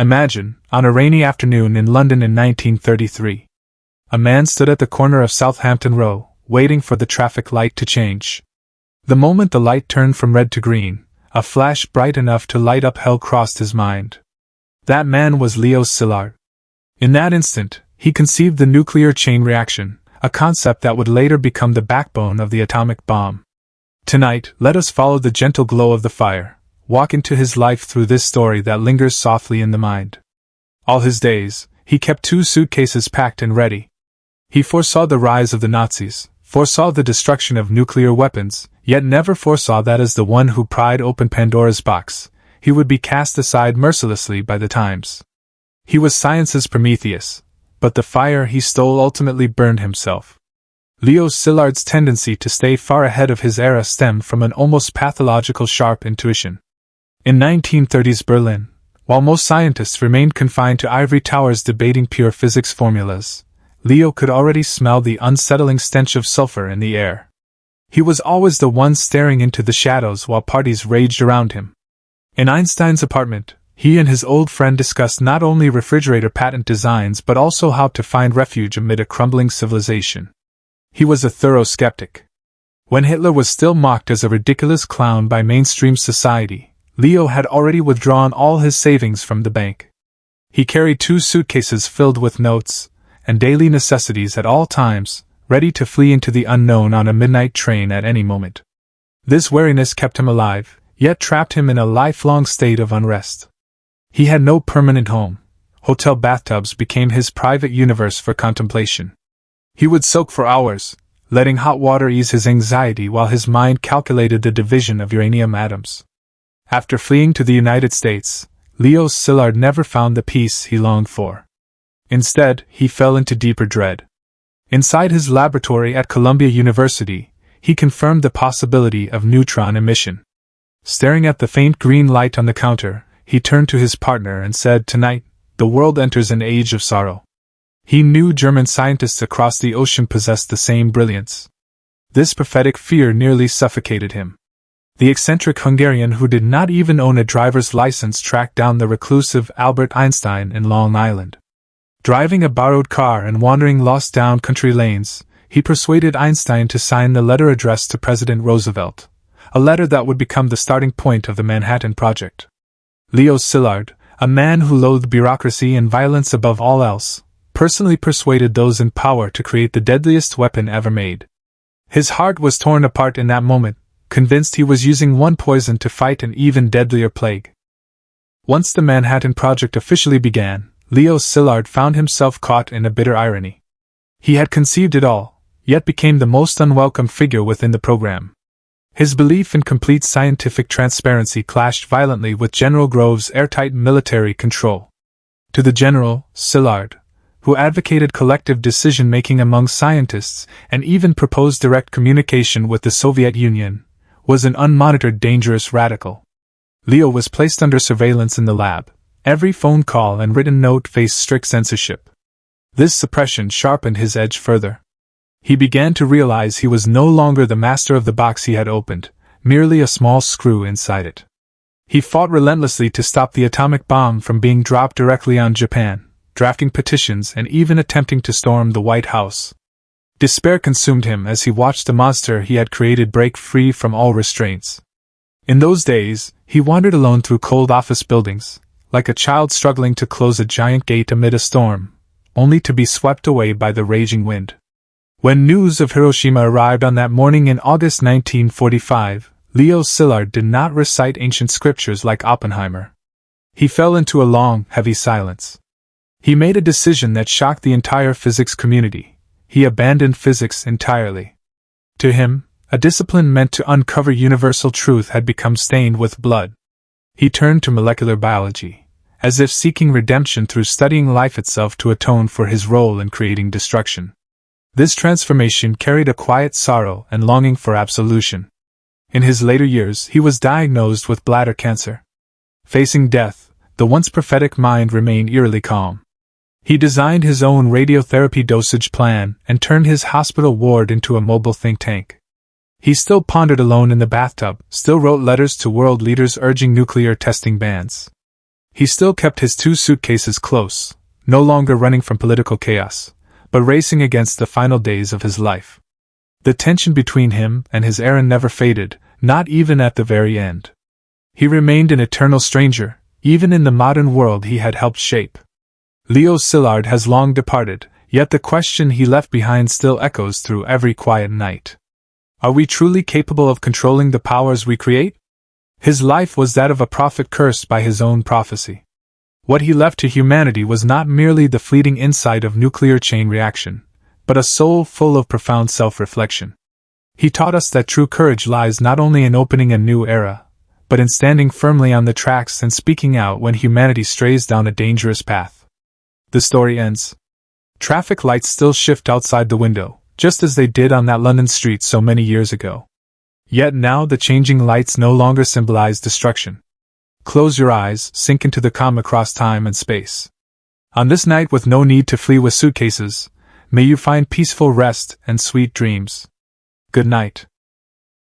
Imagine, on a rainy afternoon in London in 1933. A man stood at the corner of Southampton Row, waiting for the traffic light to change. The moment the light turned from red to green, a flash bright enough to light up hell crossed his mind. That man was Leo Szilard. In that instant, he conceived the nuclear chain reaction, a concept that would later become the backbone of the atomic bomb. Tonight, let us follow the gentle glow of the fire, walk into his life through this story that lingers softly in the mind. All his days, he kept 2 suitcases packed and ready. He foresaw the rise of the Nazis, foresaw the destruction of nuclear weapons, yet never foresaw that as the one who pried open Pandora's box, he would be cast aside mercilessly by the times. He was science's Prometheus, but the fire he stole ultimately burned himself. Leo Szilard's tendency to stay far ahead of his era stemmed from an almost pathological sharp intuition. In 1930s Berlin, while most scientists remained confined to ivory towers debating pure physics formulas, Leo could already smell the unsettling stench of sulfur in the air. He was always the one staring into the shadows while parties raged around him. In Einstein's apartment, he and his old friend discussed not only refrigerator patent designs but also how to find refuge amid a crumbling civilization. He was a thorough skeptic. When Hitler was still mocked as a ridiculous clown by mainstream society, Leo had already withdrawn all his savings from the bank. He carried 2 suitcases filled with notes and daily necessities at all times, ready to flee into the unknown on a midnight train at any moment. This wariness kept him alive, yet trapped him in a lifelong state of unrest. He had no permanent home. Hotel bathtubs became his private universe for contemplation. He would soak for hours, letting hot water ease his anxiety while his mind calculated the division of uranium atoms. After fleeing to the United States, Leo Szilard never found the peace he longed for. Instead, he fell into deeper dread. Inside his laboratory at Columbia University, he confirmed the possibility of neutron emission. Staring at the faint green light on the counter, he turned to his partner and said, "Tonight, the world enters an age of sorrow." He knew German scientists across the ocean possessed the same brilliance. This prophetic fear nearly suffocated him. The eccentric Hungarian who did not even own a driver's license tracked down the reclusive Albert Einstein in Long Island. Driving a borrowed car and wandering lost down country lanes, he persuaded Einstein to sign the letter addressed to President Roosevelt, a letter that would become the starting point of the Manhattan Project. Leo Szilard, a man who loathed bureaucracy and violence above all else, personally persuaded those in power to create the deadliest weapon ever made. His heart was torn apart in that moment, convinced he was using one poison to fight an even deadlier plague. Once the Manhattan Project officially began, Leo Szilard found himself caught in a bitter irony. He had conceived it all, yet became the most unwelcome figure within the program. His belief in complete scientific transparency clashed violently with General Grove's airtight military control. To the general, Szilard, who advocated collective decision-making among scientists and even proposed direct communication with the Soviet Union, was an unmonitored dangerous radical. Leo was placed under surveillance in the lab. Every phone call and written note faced strict censorship. This suppression sharpened his edge further. He began to realize he was no longer the master of the box he had opened, merely a small screw inside it. He fought relentlessly to stop the atomic bomb from being dropped directly on Japan, drafting petitions and even attempting to storm the White House. Despair consumed him as he watched the monster he had created break free from all restraints. In those days, he wandered alone through cold office buildings, like a child struggling to close a giant gate amid a storm, only to be swept away by the raging wind. When news of Hiroshima arrived on that morning in August 1945, Leo Szilard did not recite ancient scriptures like Oppenheimer. He fell into a long, heavy silence. He made a decision that shocked the entire physics community. He abandoned physics entirely. To him, a discipline meant to uncover universal truth had become stained with blood. He turned to molecular biology, as if seeking redemption through studying life itself to atone for his role in creating destruction. This transformation carried a quiet sorrow and longing for absolution. In his later years, he was diagnosed with bladder cancer. Facing death, the once prophetic mind remained eerily calm. He designed his own radiotherapy dosage plan and turned his hospital ward into a mobile think tank. He still pondered alone in the bathtub, still wrote letters to world leaders urging nuclear testing bans. He still kept his 2 suitcases close, no longer running from political chaos, but racing against the final days of his life. The tension between him and his errand never faded, not even at the very end. He remained an eternal stranger, even in the modern world he had helped shape. Leo Szilard has long departed, yet the question he left behind still echoes through every quiet night. Are we truly capable of controlling the powers we create? His life was that of a prophet cursed by his own prophecy. What he left to humanity was not merely the fleeting insight of nuclear chain reaction, but a soul full of profound self-reflection. He taught us that true courage lies not only in opening a new era, but in standing firmly on the tracks and speaking out when humanity strays down a dangerous path. The story ends. Traffic lights still shift outside the window, just as they did on that London street so many years ago. Yet now the changing lights no longer symbolize destruction. Close your eyes, sink into the calm across time and space. On this night with no need to flee with suitcases, may you find peaceful rest and sweet dreams. Good night.